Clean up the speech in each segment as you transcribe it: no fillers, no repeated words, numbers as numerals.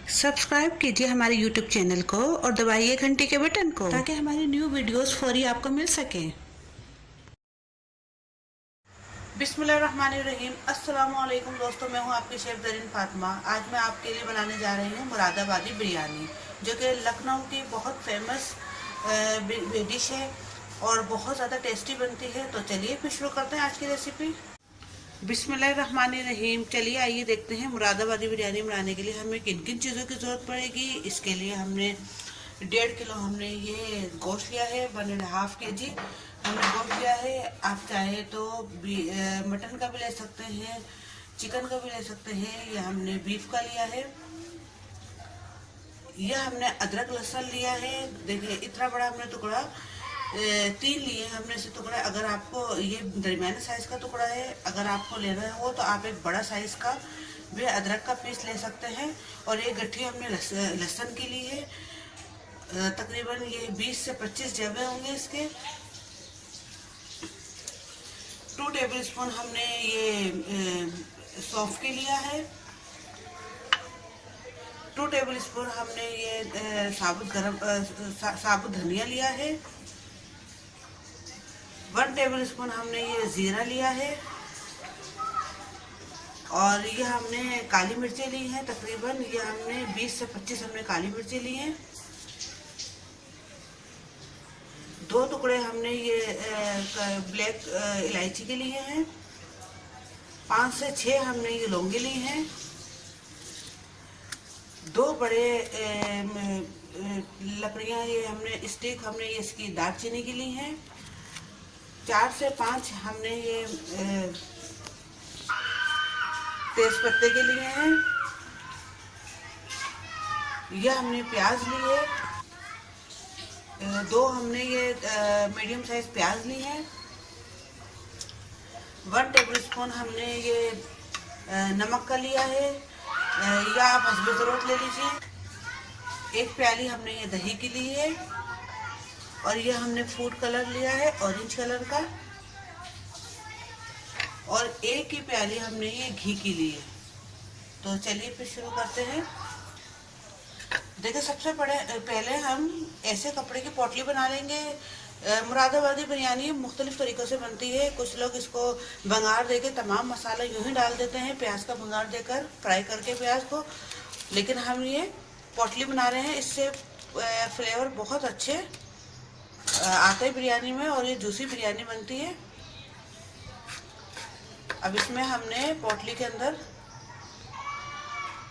Subscribe कीजिए हमारे YouTube channel को और दबाइए घंटी के बटन को ताकि हमारी न्यू वीडियोस फौरी आपको मिल सके। बिस्मिल्लाहिर्रहमानिर्रहीम। अस्सलाम वालेकुम दोस्तों, मैं हूं आपकी शेफ दरीन फातिमा। आज मैं आपके लिए बनाने जा रही हूं मुरादाबादी बिरयानी, जो कि लखनऊ की बहुत फेमस डिश है और बहुत ज़्यादा टेस्टी बनती है। तो चलिए फिर शुरू करते हैं आज की रेसिपी। बिस्मिल्लाहिर्रहमानिर्रहीम। चलिए आइए देखते हैं मुरादाबादी बिरयानी बनाने के लिए हमें किन किन चीज़ों की ज़रूरत पड़ेगी। इसके लिए हमने 1.5 किलो हमने ये गोश्त लिया है। 1.5 kg हमने गोश्त लिया है। आप चाहे तो मटन का भी ले सकते हैं, चिकन का भी ले सकते हैं। यह हमने बीफ का लिया है। यह हमने अदरक लहसुन लिया है। देखिए इतना बड़ा हमने टुकड़ा 3 लिए हमने से टुकड़ा। अगर आपको ये दरमियाने साइज का टुकड़ा है, अगर आपको लेना हो तो आप एक बड़ा साइज का भी अदरक का पीस ले सकते हैं। और ये गट्ठी हमने लहसुन की ली है। तकरीबन ये 20 से 25 जबे होंगे इसके। 2 टेबलस्पून हमने ये सौंफ के लिया है। 2 टेबलस्पून हमने ये साबुत धनिया लिया है। 1 टेबलस्पून हमने ये जीरा लिया है। और ये हमने काली मिर्चें ली हैं। तकरीबन ये हमने 20 से 25 हमने काली मिर्चें ली हैं। 2 टुकड़े हमने ये ब्लैक इलायची के लिए हैं। 5 से 6 हमने ये लौंगे ली हैं। 2 बड़े लकड़ियाँ ये हमने स्टिक हमने ये इसकी दालचीनी की ली हैं। 4 से 5 हमने ये तेज पत्ते के लिए हैं। यह हमने प्याज ली है। 2 हमने ये मीडियम साइज प्याज ली है। 1 टेबलस्पून हमने ये नमक का लिया है, या आप हस्बे ज़रूरत ले लीजिए। 1 प्याली हमने ये दही की ली है। और ये हमने फूड कलर लिया है ऑरेंज कलर का। और 1 ही प्याली हमने ये घी की ली है। तो चलिए फिर शुरू करते हैं। देखिए सबसे पहले हम ऐसे कपड़े की पोटली बना लेंगे। मुरादाबादी बिरयानी मुख्तलिफ तरीक़ों से बनती है। कुछ लोग इसको भंगार देके तमाम मसाला यूं ही डाल देते हैं, प्याज का भंगार देकर फ्राई करके प्याज को। लेकिन हम ये पोटली बना रहे हैं, इससे फ्लेवर बहुत अच्छे आते हैं बिरयानी में और ये जूसी बिरयानी बनती है। अब इसमें हमने पोटली के अंदर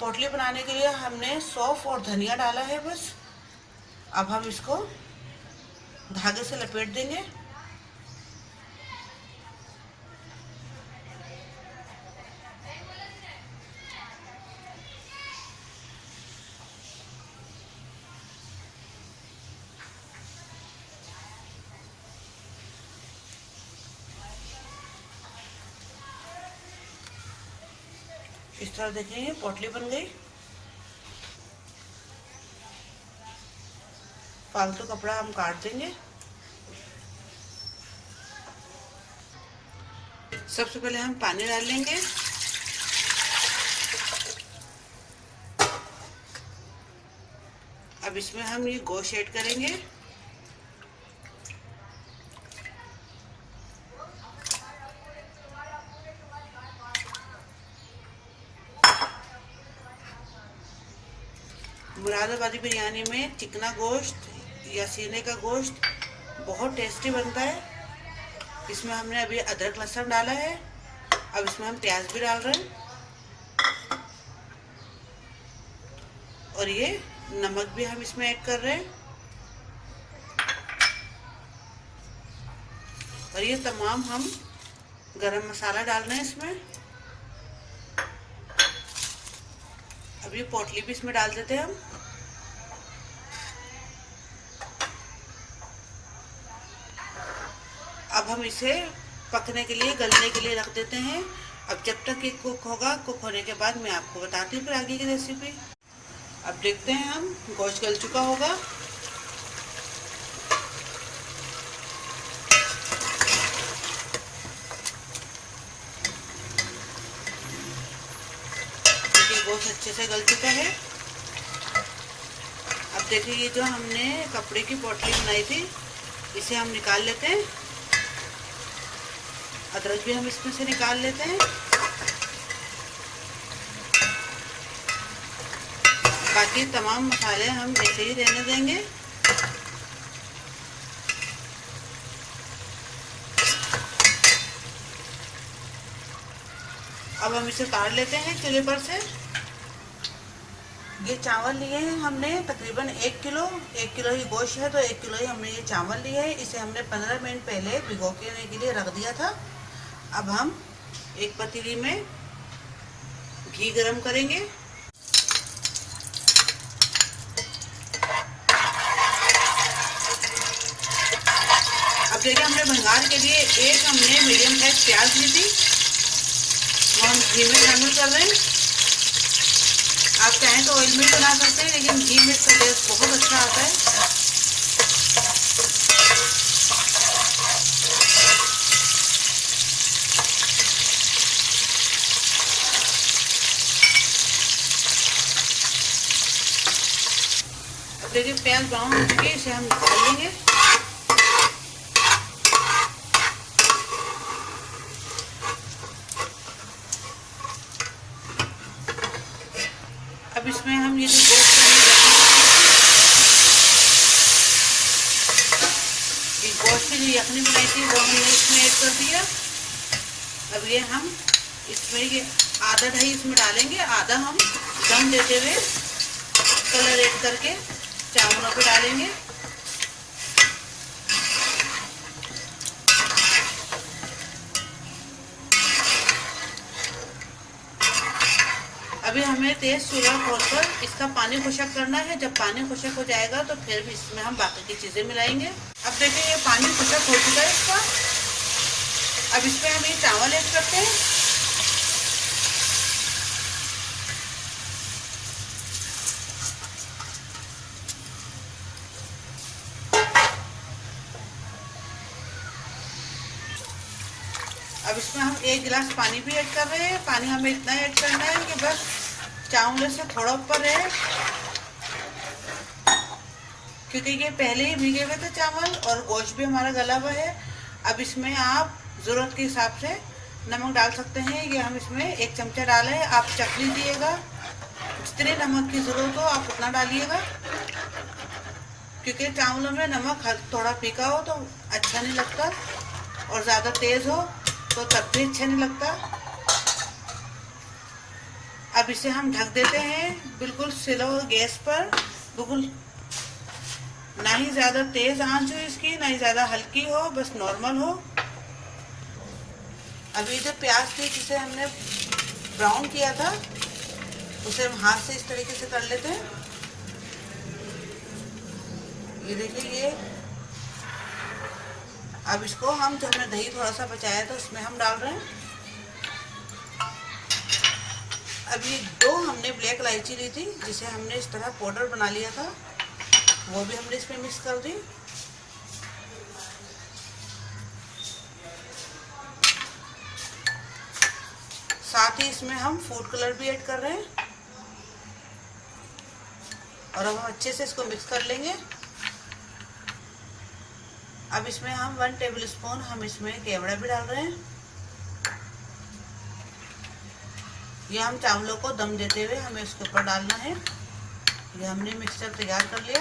पोटली बनाने के लिए हमने सौंफ और धनिया डाला है बस। अब हम इसको धागे से लपेट देंगे। इस तरह देखेंगे पोटली बन गई। फालतू कपड़ा हम काट देंगे। सबसे पहले हम पानी डाल लेंगे। अब इसमें हम ये गोश्त ऐड करेंगे। मुरादाबादी बिरयानी में चिकना गोश्त या सीने का गोश्त बहुत टेस्टी बनता है। इसमें हमने अभी अदरक लहसुन डाला है। अब इसमें हम प्याज भी डाल रहे हैं और ये नमक भी हम इसमें ऐड कर रहे हैं। और ये तमाम हम गरम मसाला डाल रहे हैं इसमें। अब ये पोटली भी इसमें डाल देते हैं हम। अब हम इसे पकने के लिए गलने के लिए रख देते हैं। अब जब तक ये कुक होगा, कुक होने के बाद मैं आपको बताती हूँ फिर आगे की रेसिपी। अब देखते हैं हम गोश्त गल चुका होगा। देखिए गोश्त अच्छे से गल चुका है। अब देखिए ये जो हमने कपड़े की पोटली बनाई थी इसे हम निकाल लेते हैं। अदरक भी हम इसमें से निकाल लेते हैं। बाकी तमाम मसाले हम ऐसे ही रहने देंगे। अब हम इसे उतार लेते हैं चूल्हे पर से। ये चावल लिए हैं हमने तकरीबन 1 किलो ही गोश्त है तो 1 किलो ही हमने ये चावल लिए हैं। इसे हमने 15 मिनट पहले भिगोने के लिए रख दिया था। अब हम एक पतीली में घी गरम करेंगे। अब देखिए हमने भंगार के लिए एक हमने मीडियम साइज प्याज ली थी, वो हम घी में शामिल कर रहे हैं। आप चाहें तो ऑयल में बना सकते हैं, लेकिन घी में इसका टेस्ट बहुत अच्छा आता है। अब देखिए प्याज ब्राउन हो चुकी है, इसे हम निकाल लेंगे। अब इसमें हम ये जो गोश्त की जो यखनी बनाई थी वो हमने इसमें ऐड कर दिया। अब ये हम इसमें ये आधा दही इसमें डालेंगे, आधा हम दम देते हुए कलर ऐड करके चावलों पे डालेंगे। अभी हमें तेज चूल्हा खोलकर इसका पानी खुशक करना है। जब पानी खुशक हो जाएगा तो फिर भी इसमें हम बाकी की चीजें मिलाएंगे। अब देखिए ये पानी खुशक हो चुका है इसका। अब इसमें हम ये चावल ऐड करते हैं। अब इसमें हम 1 गिलास पानी भी ऐड कर रहे हैं। पानी हमें इतना ऐड करना है कि बस चावल से थोड़ा ऊपर रहे, क्योंकि ये पहले ही भीगे हुए थे चावल और गोश्त भी हमारा गला हुआ है। अब इसमें आप ज़रूरत के हिसाब से नमक डाल सकते हैं। ये हम इसमें 1 चमचा डाले, आप चख लीजिएगा। जितने नमक की ज़रूरत हो आप उतना डालिएगा, क्योंकि चावलों में नमक थोड़ा फीका हो तो अच्छा नहीं लगता और ज़्यादा तेज़ हो तो तब भी अच्छा नहीं लगता। अब इसे हम ढक देते हैं बिल्कुल स्लो गैस पर, बिल्कुल ना ही ज़्यादा तेज़ आंच हो इसकी, ना ही ज़्यादा हल्की हो, बस नॉर्मल हो। अभी जो प्याज थी जिसे हमने ब्राउन किया था उसे हम हाथ से इस तरीके से कर लेते हैं। ये देखिए ये। अब इसको हम जो हमने दही थोड़ा सा बचाया था उसमें हम डाल रहे हैं। अब ये 2 हमने ब्लैक इलायची ली थी जिसे हमने इस तरह पाउडर बना लिया था, वो भी हमने इसमें मिक्स कर दी। साथ ही इसमें हम फूड कलर भी ऐड कर रहे हैं और अब हम अच्छे से इसको मिक्स कर लेंगे। अब इसमें हम 1 टेबल स्पून हम इसमें केवड़ा भी डाल रहे हैं। ये हम चावलों को दम देते हुए हमें इसके ऊपर डालना है। ये हमने मिक्सचर तैयार कर लिया।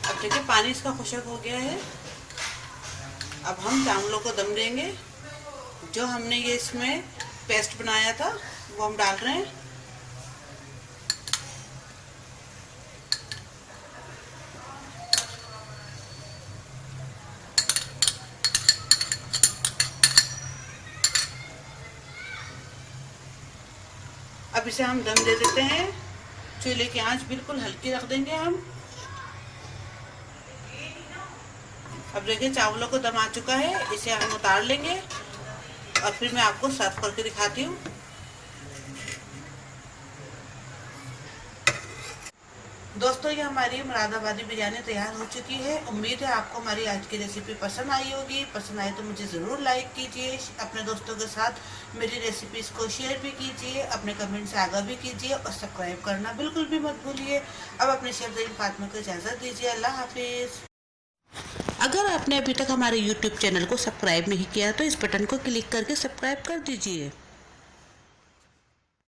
अब देखिए पानी इसका खुशक हो गया है। अब हम चावलों को दम देंगे। जो हमने ये इसमें पेस्ट बनाया था वो हम डाल रहे हैं। अब इसे हम दम दे देते हैं। चूल्हे की आंच बिल्कुल हल्की रख देंगे हम। अब देखिए चावलों को दम आ चुका है, इसे हम उतार लेंगे और फिर मैं आपको सर्व करके दिखाती हूँ। दोस्तों ये हमारी मुरादाबादी बिरयानी तैयार हो चुकी है। उम्मीद है आपको हमारी आज की रेसिपी पसंद आई होगी। पसंद आए तो मुझे ज़रूर लाइक कीजिए, अपने दोस्तों के साथ मेरी रेसिपीज़ को शेयर भी कीजिए, अपने कमेंट से आगाह भी कीजिए और सब्सक्राइब करना बिल्कुल भी मत भूलिए। अब अपने शेफ फातिमा को इजाज़त दीजिए। अल्लाह हाफिज़। अगर आपने अभी तक हमारे YouTube चैनल को सब्सक्राइब नहीं किया तो इस बटन को क्लिक करके सब्सक्राइब कर दीजिए।